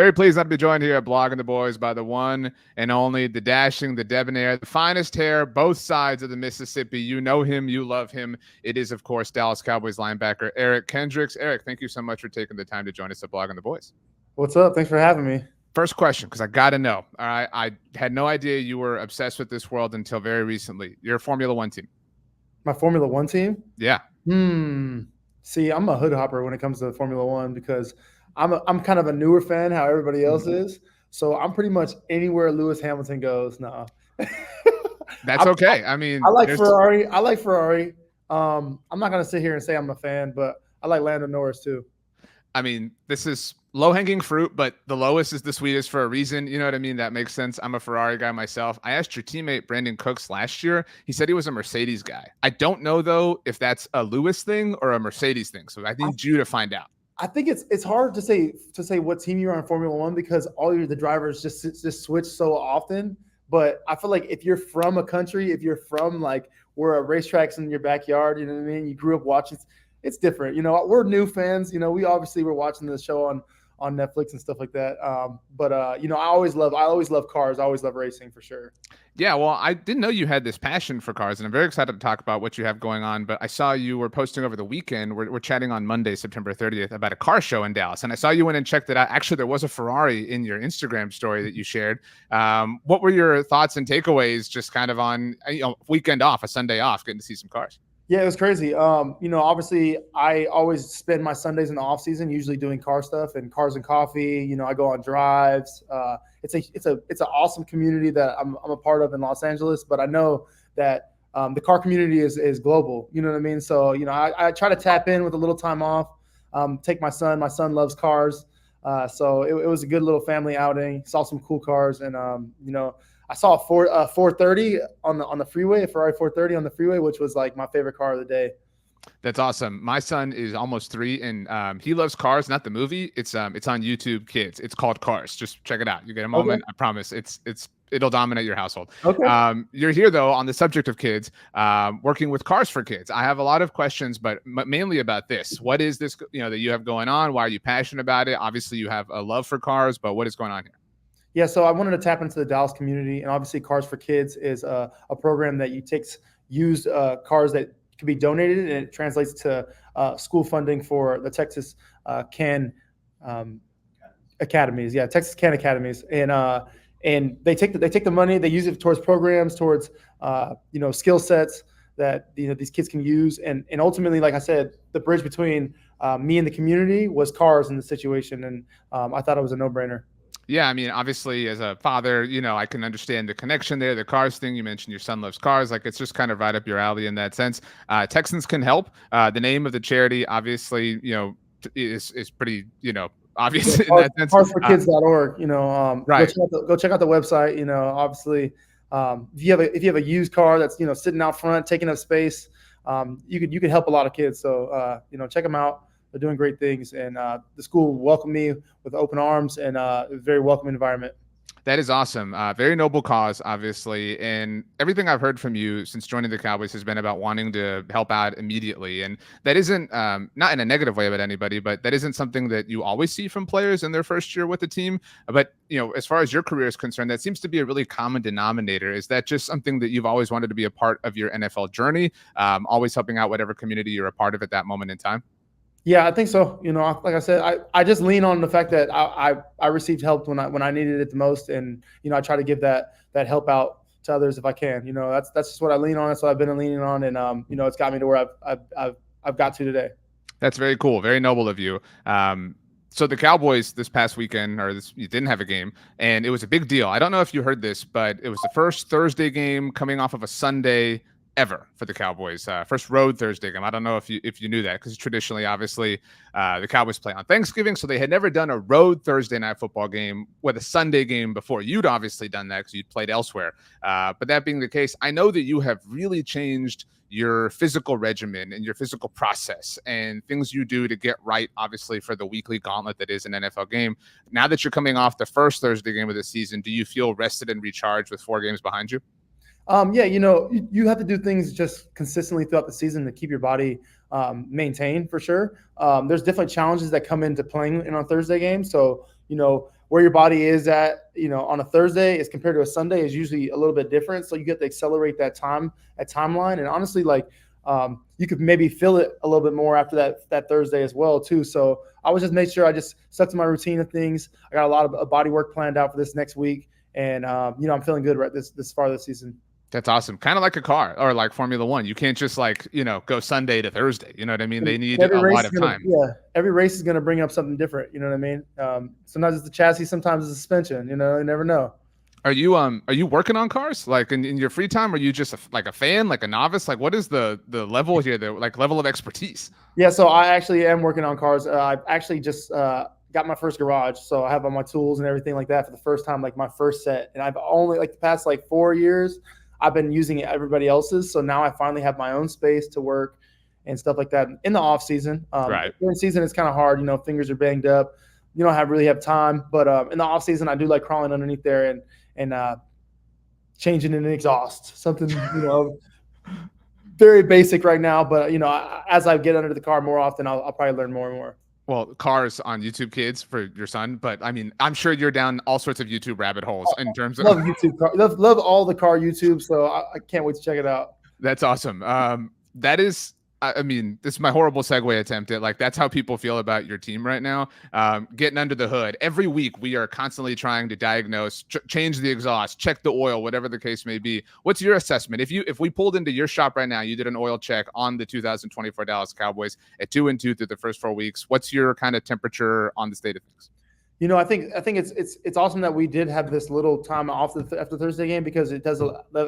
Very pleased not to be joined here at Blogging the Boys by the one and only, the dashing, the debonair, the finest hair, both sides of the Mississippi. You know him, you love him. It is, of course, Dallas Cowboys linebacker Eric Kendricks. Eric, thank you so much for taking the time to join us at Blogging the Boys. What's up? Thanks for having me. First question, because I got to know. All right, I had no idea you were obsessed with this world until very recently. You're a Formula One team. My Formula One team? Yeah. See, I'm a hood hopper when it comes to Formula One because I'm kind of a newer fan, how everybody else is. So I'm pretty much anywhere Lewis Hamilton goes. No. That's okay. I mean, I like Ferrari. I'm not going to sit here and say I'm a fan, but I like Lando Norris too. I mean, this is low-hanging fruit, but the lowest is the sweetest for a reason. You know what I mean? That makes sense. I'm a Ferrari guy myself. I asked your teammate Brandon Cooks last year. He said he was a Mercedes guy. I don't know, though, if that's a Lewis thing or a Mercedes thing. So I need you to find out. I think it's hard to say what team you're on in Formula One because the drivers just switch so often. But I feel like if you're from a country, if you're from like where a racetrack's in your backyard, you know what I mean? You grew up watching – it's different. You know, we're new fans. You know, we obviously were watching the show on Netflix and stuff like that. But you know, I always love cars. I always love racing for sure. Yeah, well, I didn't know you had this passion for cars, and I'm very excited to talk about what you have going on. But I saw you were posting over the weekend. We're chatting on Monday, September 30th, about a car show in Dallas, and I saw you went and checked it out. Actually, there was a Ferrari in your Instagram story that you shared. What were your thoughts and takeaways just kind of on weekend off, a Sunday off, getting to see some cars? Yeah, it was crazy. You know, obviously, I always spend my Sundays in the off season usually doing car stuff and cars and coffee. You know, I go on drives. It's an awesome community that I'm a part of in Los Angeles. But I know that the car community is global. You know what I mean? So you know, I try to tap in with a little time off. Take my son. My son loves cars, so it was a good little family outing. Saw some cool cars, and you know. I saw a 430 on the freeway, a Ferrari 430 on the freeway, which was like my favorite car of the day. That's awesome. My son is almost 3, and he loves Cars, not the movie. It's on YouTube Kids. It's called Cars. Just check it out. You get a moment. Okay. I promise. It'll dominate your household. Okay. You're here though on the subject of kids, working with Cars for Kids. I have a lot of questions, but mainly about this. What is this, that you have going on? Why are you passionate about it? Obviously, you have a love for cars, but what is going on here? Yeah, so I wanted to tap into the Dallas community, and obviously Cars for Kids is a program that takes used cars that can be donated, and it translates to school funding for the Texas CAN academies. Yeah, Texas CAN academies, and they take the money, they use it towards programs, towards skill sets that these kids can use, and ultimately, like I said, the bridge between me and the community was cars in the situation, and I thought it was a no-brainer. Yeah, I mean, obviously, as a father, I can understand the connection there, the cars thing. You mentioned your son loves cars. Like, it's just kind of right up your alley in that sense. Texans Can Help. The name of the charity, obviously, is pretty, obvious in that sense. Carsforkids.org, right. Go check out the website. Obviously, if you have a used car that's, sitting out front, taking up space, you could help a lot of kids. So, check them out. They're doing great things, and the school welcomed me with open arms and a very welcoming environment. That is awesome. Very noble cause, obviously. And everything I've heard from you since joining the Cowboys has been about wanting to help out immediately. And that isn't, not in a negative way about anybody, but that isn't something that you always see from players in their first year with the team. But, as far as your career is concerned, that seems to be a really common denominator. Is that just something that you've always wanted to be a part of your NFL journey, always helping out whatever community you're a part of at that moment in time? Yeah, I think so. Like I said, I just lean on the fact that I received help when I needed it the most, and I try to give that help out to others if I can. That's just what I lean on. That's what I've been leaning on, and it's got me to where I've got to today. That's very cool, very noble of you. So the Cowboys this past weekend, you didn't have a game, and it was a big deal. I don't know if you heard this, but it was the first Thursday game coming off of a Sunday ever for the Cowboys. First road Thursday game. I don't know if you knew that, because traditionally, obviously, the Cowboys play on Thanksgiving, so they had never done a road Thursday night football game with a Sunday game before. You'd obviously done that because you'd played elsewhere. But that being the case, I know that you have really changed your physical regimen and your physical process and things you do to get right, obviously, for the weekly gauntlet that is an NFL game. Now that you're coming off the first Thursday game of the season, do you feel rested and recharged with 4 games behind you? Yeah, you have to do things just consistently throughout the season to keep your body maintained for sure. There's different challenges that come into playing in a Thursday game. So, where your body is at, on a Thursday as compared to a Sunday is usually a little bit different. So you get to accelerate that timeline. And honestly, like, you could maybe feel it a little bit more after that Thursday as well too. So I was just made sure I just stuck to my routine of things. I got a lot of body work planned out for this next week, and I'm feeling good right this far this season. That's awesome. Kind of like a car or like Formula One. You can't just go Sunday to Thursday. You know what I mean? They need a lot of time. Yeah, every race is going to bring up something different. You know what I mean? Sometimes it's the chassis, sometimes it's the suspension. You never know. Are you working on cars like in your free time? Or are you just a fan, like a novice? Like what is the level here, the level of expertise? Yeah, so I actually am working on cars. I actually just got my first garage, so I have all my tools and everything like that for the first time, like my first set. And I've only the past 4 years, I've been using everybody else's. So now I finally have my own space to work and stuff like that in the off season. Right. During season, it's kind of hard. Fingers are banged up. You don't really have time. But in the off season, I do like crawling underneath there and changing an exhaust. Something, very basic right now. But, as I get under the car more often, I'll probably learn more and more. Well, cars on YouTube Kids for your son, but I mean, I'm sure you're down all sorts of YouTube rabbit holes in terms of love YouTube. Love all the car YouTube, so I can't wait to check it out. That's awesome. That is, I mean, this is my horrible segue attempt at that's how people feel about your team right now. Getting under the hood every week, we are constantly trying to diagnose, change the exhaust, check the oil, whatever the case may be. What's your assessment? If we pulled into your shop right now, you did an oil check on the 2024 Dallas Cowboys at 2-2 through the first 4 weeks. What's your kind of temperature on the state of things? I think it's awesome that we did have this little time off after the Thursday game, because it does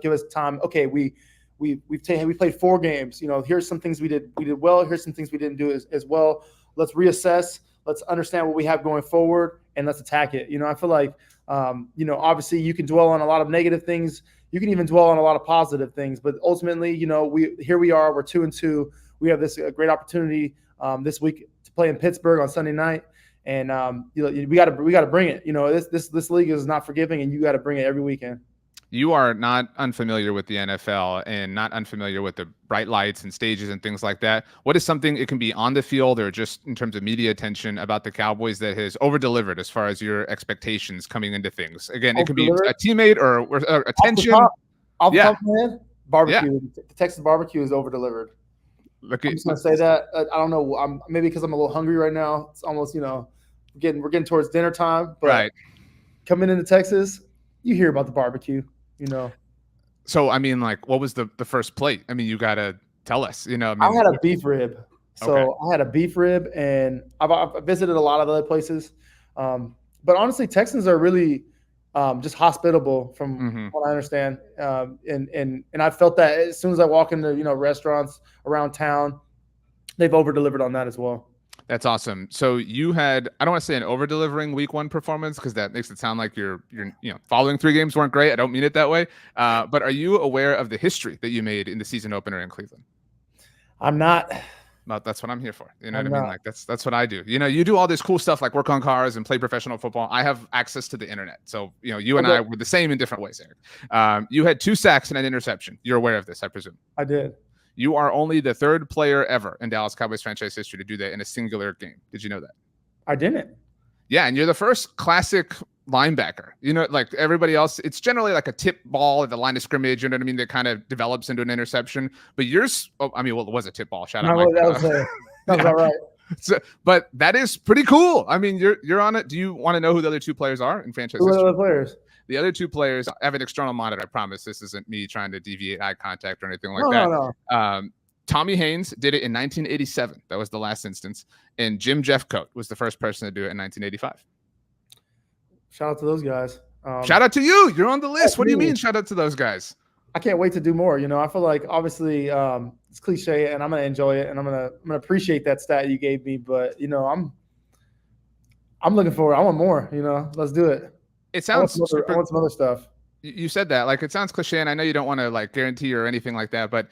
give us time. Okay, we played 4 games. Here's some things we did well. Here's some things we didn't do as well. Let's reassess. Let's understand what we have going forward, and let's attack it. I feel like, obviously you can dwell on a lot of negative things. You can even dwell on a lot of positive things. But ultimately, here we are. We're 2-2. We have this great opportunity this week to play in Pittsburgh on Sunday night, and we got to bring it. This league is not forgiving, and you got to bring it every weekend. You are not unfamiliar with the NFL and not unfamiliar with the bright lights and stages and things like that. What is something, it can be on the field or just in terms of media attention, about the Cowboys that has over-delivered as far as your expectations coming into things? Again, it can be a teammate or attention. Off the top of my head, barbecue. Yeah. The Texas barbecue is over-delivered. I'm just going to say that. I don't know. Maybe because I'm a little hungry right now. It's almost, we're getting towards dinner time. But right. Coming into Texas, you hear about the barbecue. So I mean, what was the first plate? I mean, you gotta tell us. I had a beef rib. So okay. I had a beef rib, and I've visited a lot of other places, but honestly, Texans are really just hospitable from what I understand, and I felt that as soon as I walk into restaurants around town, they've over delivered on that as well. That's awesome. So you had, I don't want to say an over-delivering week 1 performance, because that makes it sound like you're following 3 games weren't great. I don't mean it that way. But are you aware of the history that you made in the season opener in Cleveland? I'm not. Well, that's what I'm here for. You know what I mean? That's what I do. You do all this cool stuff like work on cars and play professional football. I have access to the internet. So, you and I were the same in different ways, Eric. You had 2 sacks and an interception. You're aware of this, I presume. I did. You are only the 3rd player ever in Dallas Cowboys franchise history to do that in a singular game. Did you know that? I didn't. Yeah, and you're the first classic linebacker. Everybody else, it's generally like a tip ball at the line of scrimmage, you know what I mean, that kind of develops into an interception. But yours, it was a tip ball. Shout out, Mike. That was all right. So, but that is pretty cool. I mean, you're on it. Do you want to know who the other 2 players are in franchise history? Who are the other players? The other 2 players, I have an external monitor. I promise this isn't me trying to deviate eye contact or anything like that. No. Tommy Haynes did it in 1987. That was the last instance. And Jim Jeffcoat was the first person to do it in 1985. Shout out to those guys. Shout out to you. You're on the list. What do you mean shout out to those guys? I can't wait to do more. I feel like obviously it's cliche, and I'm going to enjoy it, and I'm going to appreciate that stat you gave me. But, I'm looking forward. I want more. Let's do it. It sounds I want some other stuff. You said that it sounds cliche, and I know you don't want to guarantee or anything like that, but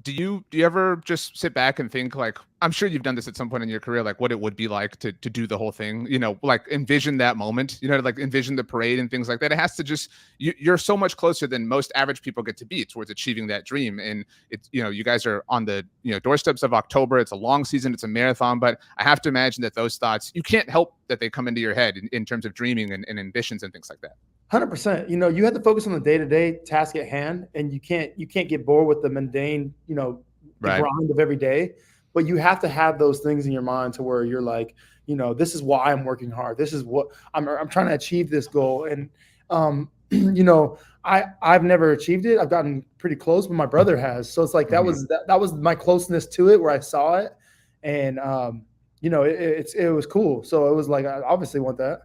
Do you ever just sit back and think, like, I'm sure you've done this at some point in your career, like what it would be like to do the whole thing, like envision that moment, like envision the parade and things like that. It has to just, you're so much closer than most average people get to be towards achieving that dream. And it's, you guys are on the, doorsteps of October. It's a long season. It's a marathon, but I have to imagine that those thoughts, you can't help that they come into your head in terms of dreaming and ambitions and things like that. 100%. You have to focus on the day-to-day task at hand, and you can't get bored with the mundane, the Right. grind of every day. But you have to have those things in your mind to where you're like, this is why I'm working hard. This is what I'm trying to achieve this goal. And I've never achieved it. I've gotten pretty close, but my brother has. So it's like that was my closeness to it, where I saw it, and it was cool. So it was like, I obviously want that.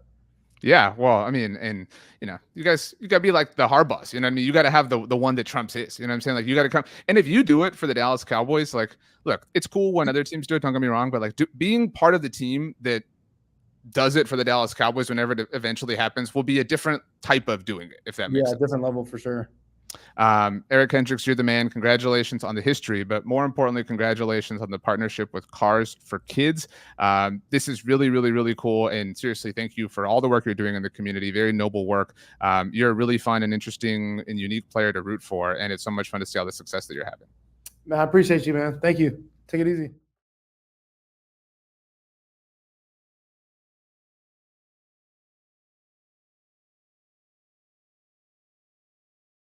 Yeah, well, I mean, and you guys, you gotta be like the Harbaughs. You know what I mean? You gotta have the one that trumps his. You know what I'm saying? Like, you gotta come. And if you do it for the Dallas Cowboys, like, look, it's cool when other teams do it. Don't get me wrong, but like, being part of the team that does it for the Dallas Cowboys whenever it eventually happens will be a different type of doing it. If that makes sense. Different level for sure. Eric Kendricks, you're the man. Congratulations on the history, but more importantly, congratulations on the partnership with Cars for Kids. This is really, really, really cool. And seriously, thank you for all the work you're doing in the community. Very noble work. You're a really fun and interesting and unique player to root for. And it's so much fun to see all the success that you're having. Man, I appreciate you, man. Thank you. Take it easy.